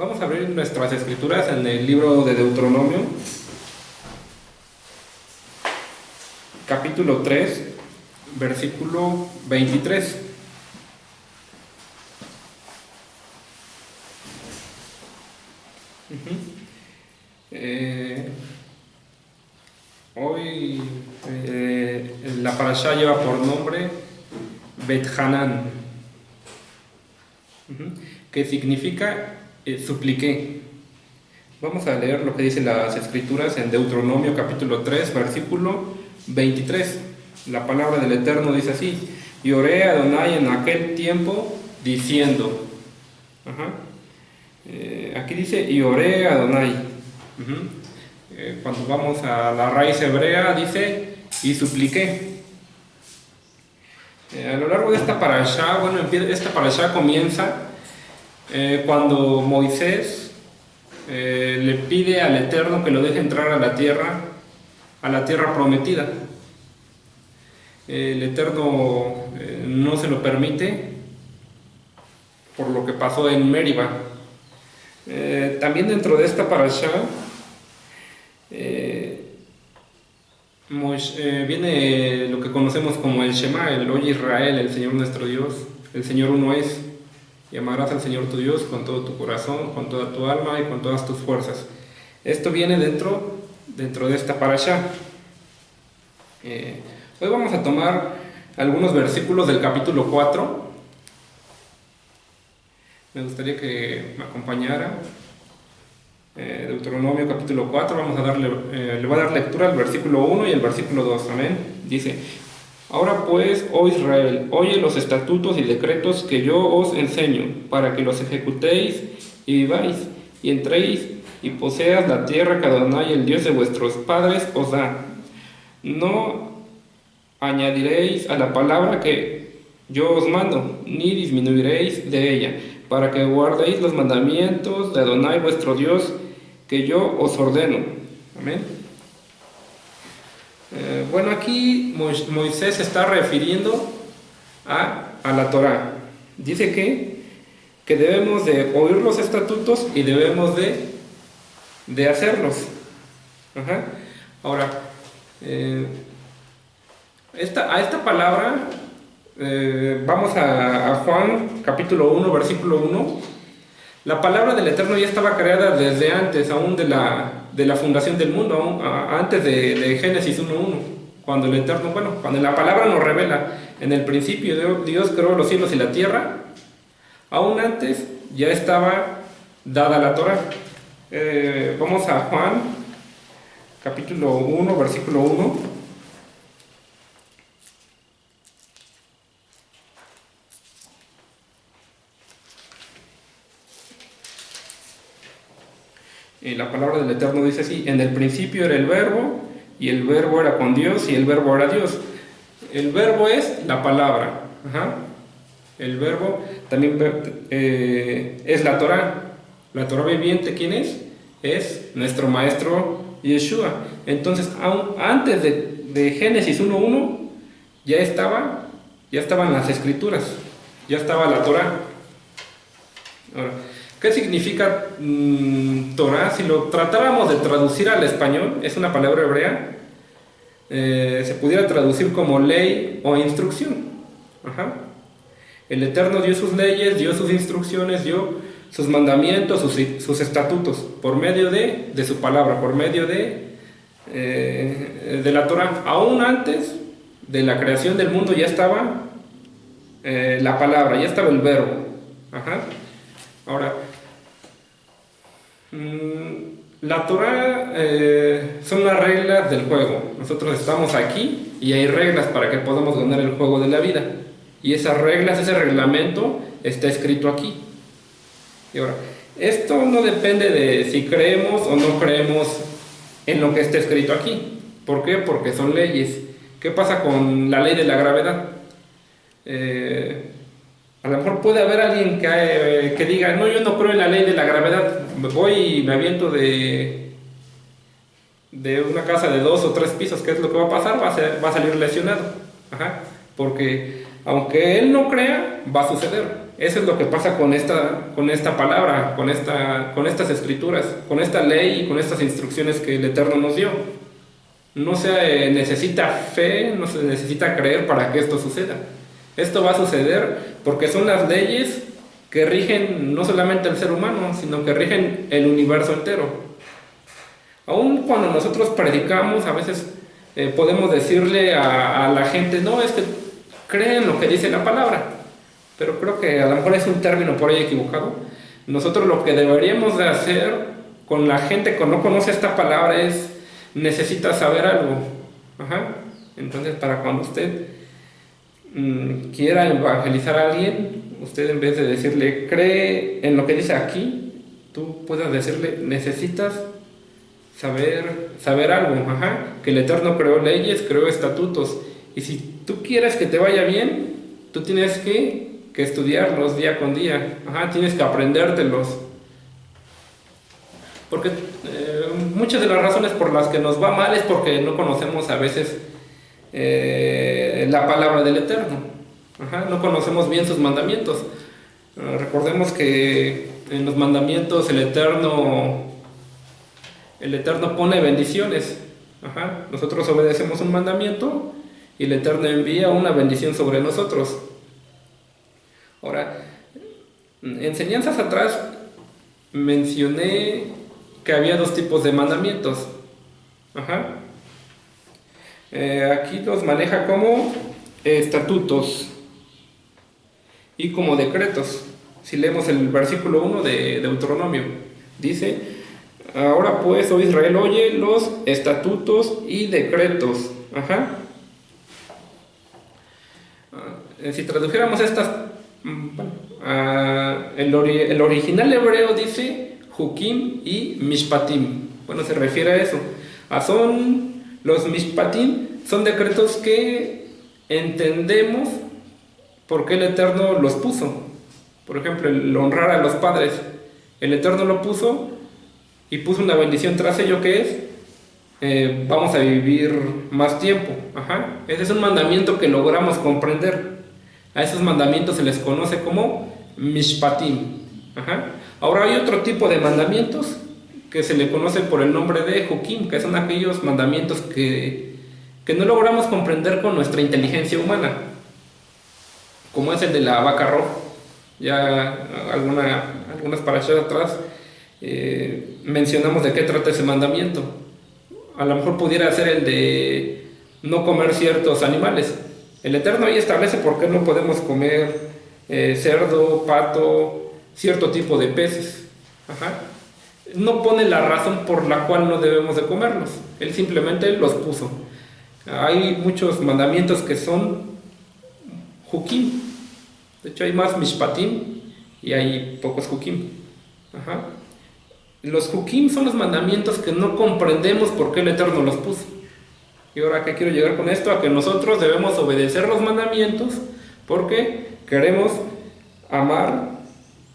Vamos a abrir nuestras escrituras en el libro de Deuteronomio, capítulo 3, versículo 23. Hoy la parashá lleva por nombre Bet Hanan, que significa supliqué. Vamos a leer lo que dicen las escrituras en Deuteronomio capítulo 3, versículo 23. La palabra del Eterno dice así: y oré a Adonai en aquel tiempo diciendo. Aquí dice y oré a Adonai. Cuando vamos a la raíz hebrea dice y supliqué. A lo largo de esta parashá, esta parashá comienza cuando Moisés le pide al Eterno que lo deje entrar a la tierra prometida. El Eterno no se lo permite por lo que pasó en Meriba. También dentro de esta parashá viene lo que conocemos como el Shema, el Oye Israel, el Señor nuestro Dios, el Señor uno es. Y amarás al Señor tu Dios con todo tu corazón, con toda tu alma y con todas tus fuerzas. Esto viene dentro de esta parashá. Hoy vamos a tomar algunos versículos del capítulo 4. Me gustaría que me acompañara. Deuteronomio capítulo 4, le voy a dar lectura al versículo 1 y el versículo 2. Amén. Dice: ahora pues, oh Israel, oye los estatutos y decretos que yo os enseño, para que los ejecutéis y viváis, y entréis y poseas la tierra que Adonai, el Dios de vuestros padres, os da. No añadiréis a la palabra que yo os mando, ni disminuiréis de ella, para que guardéis los mandamientos de Adonai vuestro Dios, que yo os ordeno. Amén. Aquí Moisés se está refiriendo a la Torá. Dice que debemos de oír los estatutos y debemos de hacerlos. Ahora, a esta palabra, vamos a Juan capítulo 1, versículo 1. La palabra del Eterno ya estaba creada desde antes, aún de la fundación del mundo, antes de Génesis 1:1, cuando el Eterno, cuando la palabra nos revela, en el principio Dios creó los cielos y la tierra, aún antes ya estaba dada la Torá. Vamos a Juan capítulo 1, versículo 1. La palabra del Eterno dice así: en el principio era el Verbo, y el Verbo era con Dios, y el Verbo era Dios. El Verbo es la palabra. El Verbo también es la Torá. La Torá viviente, ¿quién es? Es nuestro maestro Yeshua. Entonces, aún antes de Génesis 1:1, ya estaban las escrituras, ya estaba la Torá. Ahora, ¿qué significa Torah? Si lo tratáramos de traducir al español, es una palabra hebrea, se pudiera traducir como ley o instrucción. El Eterno dio sus leyes, dio sus instrucciones, dio sus mandamientos, sus estatutos, por medio de su palabra, por medio de la Torah. Aún antes de la creación del mundo ya estaba la palabra, ya estaba el verbo. Ahora, la Torah son las reglas del juego. Nosotros estamos aquí y hay reglas para que podamos ganar el juego de la vida. Y esas reglas, ese reglamento está escrito aquí. Y ahora, esto no depende de si creemos o no creemos en lo que está escrito aquí. ¿Por qué? Porque son leyes. ¿Qué pasa con la ley de la gravedad? A lo mejor puede haber alguien que diga: no, yo no creo en la ley de la gravedad, voy y me aviento de una casa de 2 o 3 pisos. ¿Qué es lo que va a pasar? Va a salir lesionado. Porque aunque él no crea, va a suceder. Eso es lo que pasa con esta palabra, con estas escrituras, con esta ley y con estas instrucciones que el Eterno nos dio. No se necesita fe, no se necesita creer para que esto suceda. Esto va a suceder porque son las leyes que rigen no solamente al ser humano, sino que rigen el universo entero. Aun cuando nosotros predicamos, a veces podemos decirle a la gente, no, es que creen lo que dice la palabra. Pero creo que a lo mejor es un término por ahí equivocado. Nosotros lo que deberíamos de hacer con la gente que no conoce esta palabra es, necesita saber algo. Ajá. Entonces, para cuando usted quiera evangelizar a alguien, usted en vez de decirle, cree en lo que dice aquí, tú puedas decirle, necesitas saber algo. Ajá. Que el Eterno creó leyes, creó estatutos. Y si tú quieres que te vaya bien, tú tienes que estudiarlos día con día. Ajá, tienes que aprendértelos. Porque muchas de las razones por las que nos va mal es porque no conocemos a veces la palabra del Eterno. Ajá, no conocemos bien sus mandamientos. Recordemos que en los mandamientos el Eterno pone bendiciones. Ajá, nosotros obedecemos un mandamiento y el Eterno envía una bendición sobre nosotros. Ahora, enseñanzas atrás mencioné que había dos tipos de mandamientos. Ajá. Aquí los maneja como estatutos y como decretos. Si leemos el versículo 1 de Deuteronomio, dice, ahora pues, oh Israel, oye los estatutos y decretos. Ajá. Si tradujéramos estas, el original hebreo dice Hukim y Mishpatim. Bueno, se refiere a eso. Los Mishpatim son decretos que entendemos por qué el Eterno los puso. Por ejemplo, el honrar a los padres. El Eterno lo puso y puso una bendición tras ello, que es vamos a vivir más tiempo. Ajá. Ese es un mandamiento que logramos comprender. A esos mandamientos se les conoce como Mishpatim. Ajá. Ahora hay otro tipo de mandamientos que se le conoce por el nombre de Hukim, que son aquellos mandamientos que no logramos comprender con nuestra inteligencia humana, como es el de la vaca roja. Ya algunas parashas atrás mencionamos de qué trata ese mandamiento. A lo mejor pudiera ser el de no comer ciertos animales. El Eterno ahí establece por qué no podemos comer cerdo, pato, cierto tipo de peces. Ajá. No pone la razón por la cual no debemos de comerlos. Él simplemente los puso. Hay muchos mandamientos que son Hukim. De hecho hay más Mishpatim y hay pocos Hukim. Ajá. Los Hukim son los mandamientos que no comprendemos por qué el Eterno los puso. Y ahora, ¿qué quiero llegar con esto? A que nosotros debemos obedecer los mandamientos porque queremos amar,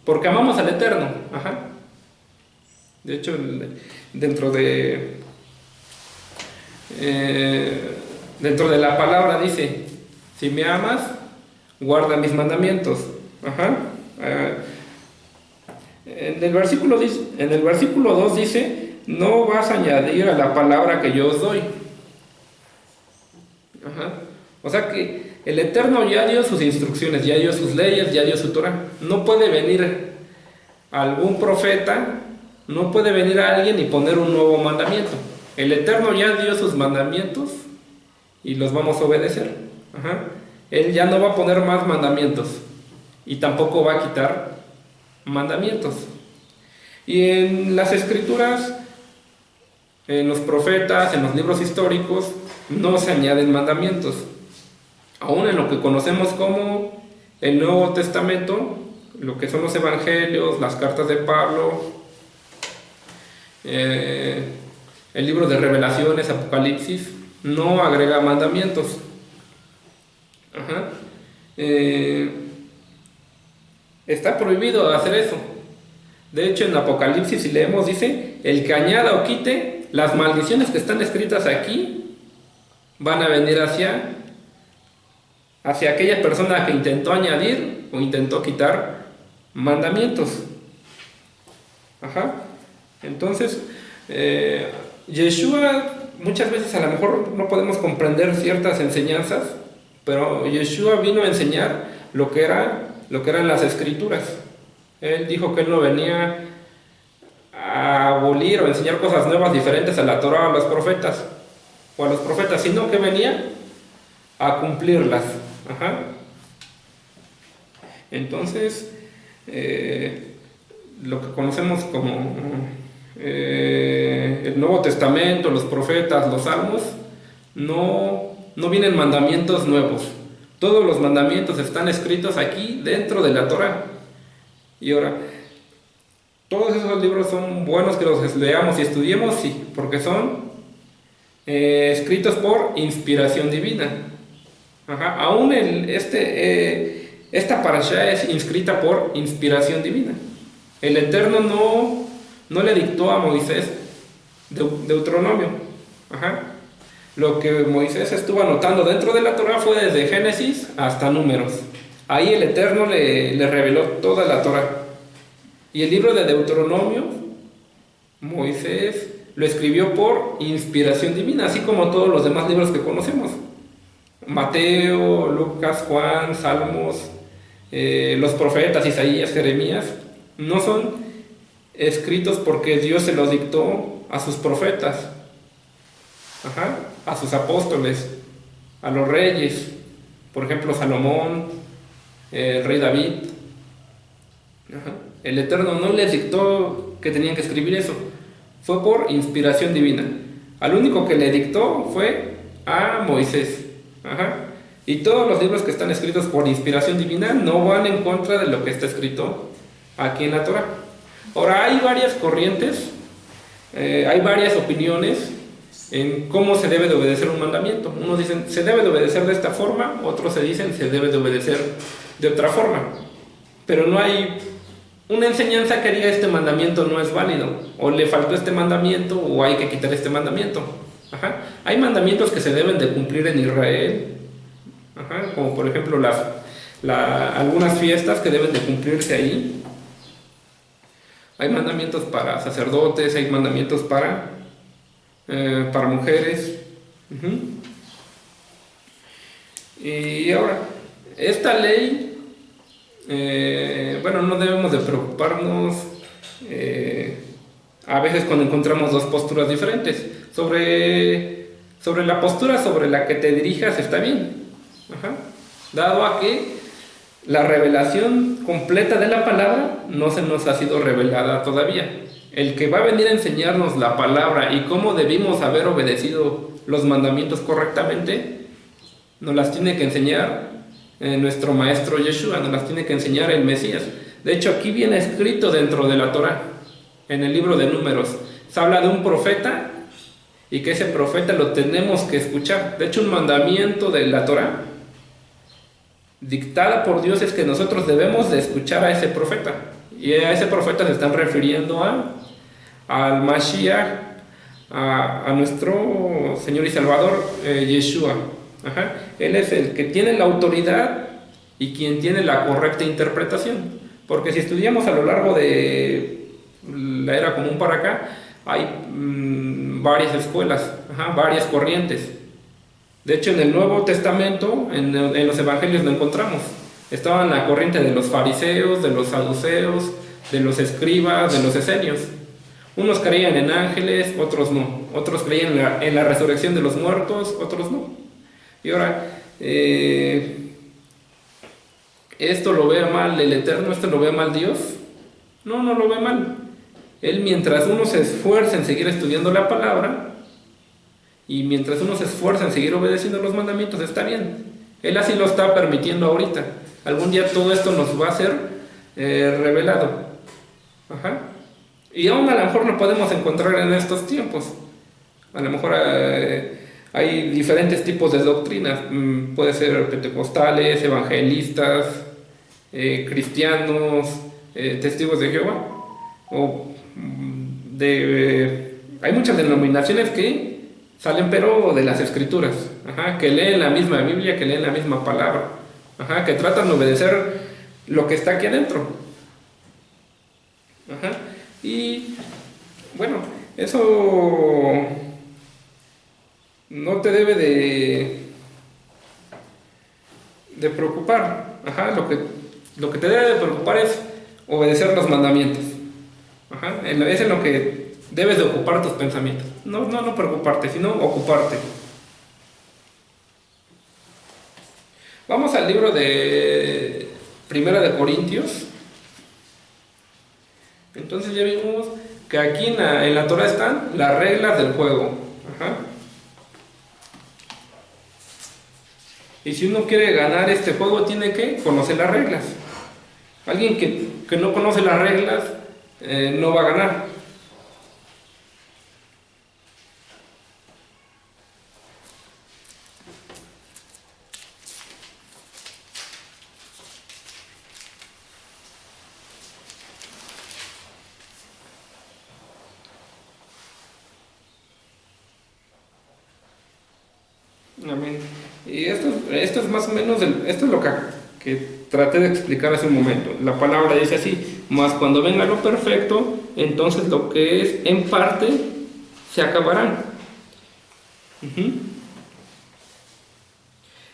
porque amamos al Eterno. Ajá. De hecho, dentro de la palabra dice, si me amas, guarda mis mandamientos. Ajá. En el versículo 2 dice, no vas a añadir a la palabra que yo os doy. Ajá. O sea que el Eterno ya dio sus instrucciones, ya dio sus leyes, ya dio su Torah. No puede venir algún profeta, no puede venir a alguien y poner un nuevo mandamiento. El Eterno ya dio sus mandamientos y los vamos a obedecer. Ajá. Él ya no va a poner más mandamientos y tampoco va a quitar mandamientos. Y en las escrituras, en los profetas, en los libros históricos, no se añaden mandamientos. Aún en lo que conocemos como el Nuevo Testamento, lo que son los evangelios, las cartas de Pablo, el libro de Revelaciones, Apocalipsis, no agrega mandamientos. Ajá. Está prohibido hacer eso. De hecho, en Apocalipsis, si leemos, dice, el que añada o quite las maldiciones que están escritas aquí van a venir hacia hacia aquella persona que intentó añadir o intentó quitar mandamientos. Ajá. Entonces, Yeshua, muchas veces a lo mejor no podemos comprender ciertas enseñanzas, pero Yeshua vino a enseñar lo que eran las escrituras. Él dijo que él no venía a abolir o enseñar cosas nuevas diferentes a la Torah o a los profetas, sino que venía a cumplirlas. Ajá. Entonces, lo que conocemos como el Nuevo Testamento, los profetas, los salmos, no vienen mandamientos nuevos. Todos los mandamientos están escritos aquí dentro de la Torah. Y ahora, todos esos libros son buenos que los leamos y estudiemos, sí, porque son escritos por inspiración divina. Ajá. Aún esta parashá es inscrita por inspiración divina. El Eterno no le dictó a Moisés Deuteronomio. Ajá. Lo que Moisés estuvo anotando dentro de la Torah fue desde Génesis hasta Números. Ahí el Eterno le reveló toda la Torah. Y el libro de Deuteronomio, Moisés lo escribió por inspiración divina, así como todos los demás libros que conocemos. Mateo, Lucas, Juan, Salmos, los profetas, Isaías, Jeremías, no son escritos porque Dios se los dictó a sus profetas, ajá, a sus apóstoles, a los reyes, por ejemplo Salomón, el rey David. Ajá. El Eterno no les dictó que tenían que escribir eso, fue por inspiración divina. Al único que le dictó fue a Moisés. Ajá. Y todos los libros que están escritos por inspiración divina no van en contra de lo que está escrito aquí en la Torah. Ahora, hay varias corrientes, hay varias opiniones en cómo se debe de obedecer un mandamiento. Unos dicen se debe de obedecer de esta forma, otros se dicen se debe de obedecer de otra forma. Pero no hay una enseñanza que diga este mandamiento no es válido, o le faltó este mandamiento, o hay que quitar este mandamiento. Ajá. Hay mandamientos que se deben de cumplir en Israel, ajá, como por ejemplo algunas fiestas que deben de cumplirse ahí. Hay mandamientos para sacerdotes, hay mandamientos para mujeres. Y ahora, esta ley, no debemos de preocuparnos a veces cuando encontramos dos posturas diferentes. Sobre la postura sobre la que te dirijas está bien. Ajá. Dado a que la revelación completa de la palabra no se nos ha sido revelada todavía. El que va a venir a enseñarnos la palabra y cómo debimos haber obedecido los mandamientos correctamente, nos las tiene que enseñar nuestro maestro Yeshua, nos las tiene que enseñar el Mesías. De hecho, aquí viene escrito dentro de la Torah, en el libro de Números, se habla de un profeta y que ese profeta lo tenemos que escuchar. De hecho, un mandamiento de la Torah dictada por Dios es que nosotros debemos de escuchar a ese profeta. Y a ese profeta se están refiriendo al Mashiach, a nuestro Señor y Salvador Yeshua. Ajá. Él es el que tiene la autoridad y quien tiene la correcta interpretación. Porque si estudiamos a lo largo de la era común para acá, hay varias escuelas, ajá, varias corrientes. De hecho, en el Nuevo Testamento, en los Evangelios lo encontramos. Estaba en la corriente de los fariseos, de los saduceos, de los escribas, de los esenios. Unos creían en ángeles, otros no. Otros creían en la resurrección de los muertos, otros no. Y ahora, ¿esto lo ve mal el Eterno? ¿Esto lo ve mal Dios? No, no lo ve mal. Él, mientras uno se esfuerza en seguir estudiando la palabra, y mientras uno se esfuerza en seguir obedeciendo los mandamientos, está bien. Él así lo está permitiendo ahorita. Algún día todo esto nos va a ser revelado. Ajá. Y aún a lo mejor lo podemos encontrar en estos tiempos. A lo mejor hay diferentes tipos de doctrinas. Puede ser pentecostales, evangelistas, cristianos, testigos de Jehová. Hay muchas denominaciones que salen pero de las escrituras, ajá, que leen la misma Biblia, que leen la misma palabra, ajá, que tratan de obedecer lo que está aquí adentro. Ajá. Y bueno, eso no te debe de preocupar. Ajá. Lo que te debe de preocupar es obedecer los mandamientos. Ajá. Es en lo que debes de ocupar tus pensamientos. No preocuparte, sino ocuparte. Vamos al libro de Primera de Corintios. Entonces ya vimos que aquí en la Torah están las reglas del juego. Ajá. Y si uno quiere ganar este juego, tiene que conocer las reglas. Alguien que no conoce las reglas no va a ganar. Amén. Y esto es más o menos, esto es lo que traté de explicar hace un momento. La palabra dice así: mas cuando venga lo perfecto, entonces lo que es en parte se acabará.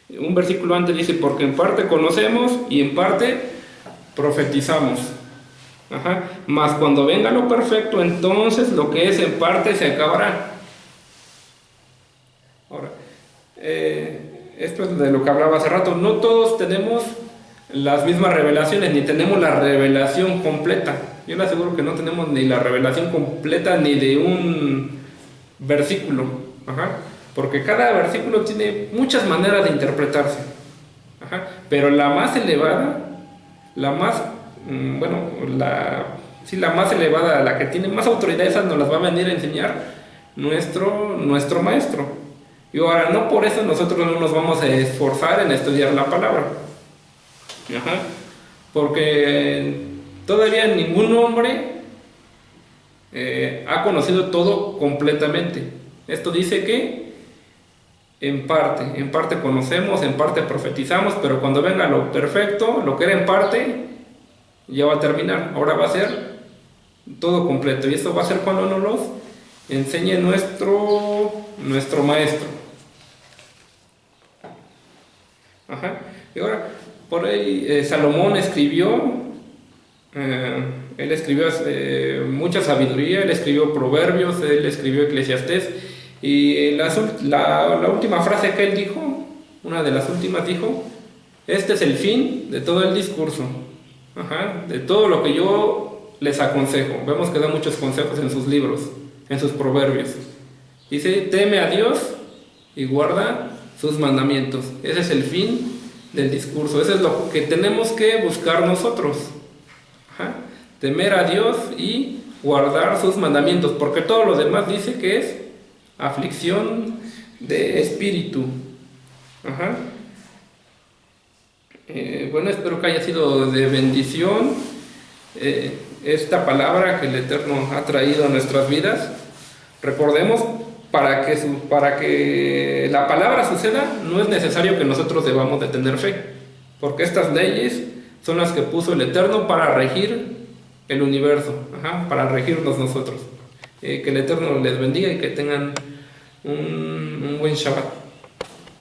Un versículo antes dice: porque en parte conocemos y en parte profetizamos. Ajá. Mas cuando venga lo perfecto, entonces lo que es en parte se acabará. Ahora, esto es de lo que hablaba hace rato. No todos tenemos las mismas revelaciones, ni tenemos la revelación completa. Yo le aseguro que no tenemos ni la revelación completa ni de un versículo. Ajá. Porque cada versículo tiene muchas maneras de interpretarse. Ajá. Pero la más elevada, la más, la más elevada, la que tiene más autoridad, esa nos las va a venir a enseñar nuestro maestro. Y ahora, no por eso nosotros no nos vamos a esforzar en estudiar la palabra. Ajá. Porque todavía ningún hombre ha conocido todo completamente. Esto dice que en parte conocemos, en parte profetizamos, pero cuando venga lo perfecto, lo que era en parte, ya va a terminar. Ahora va a ser todo completo. Y esto va a ser cuando nos los enseñe nuestro maestro. Ajá. Y ahora, por ahí Salomón escribió, él escribió mucha sabiduría, él escribió Proverbios, él escribió Eclesiastés, y la última frase que él dijo, una de las últimas dijo: este es el fin de todo el discurso. Ajá. De todo lo que yo les aconsejo. Vemos que da muchos consejos en sus libros, en sus proverbios. Dice: teme a Dios y guarda sus mandamientos. Ese es el fin del discurso. Eso es lo que tenemos que buscar nosotros. Ajá. Temer a Dios y guardar sus mandamientos, porque todo lo demás dice que es aflicción de espíritu. Ajá. Bueno, espero que haya sido de bendición esta palabra que el Eterno ha traído a nuestras vidas. Recordemos, para que la palabra suceda, no es necesario que nosotros debamos de tener fe, porque estas leyes son las que puso el Eterno para regir el universo. Ajá, para regirnos nosotros. Que el Eterno les bendiga y que tengan un buen Shabbat.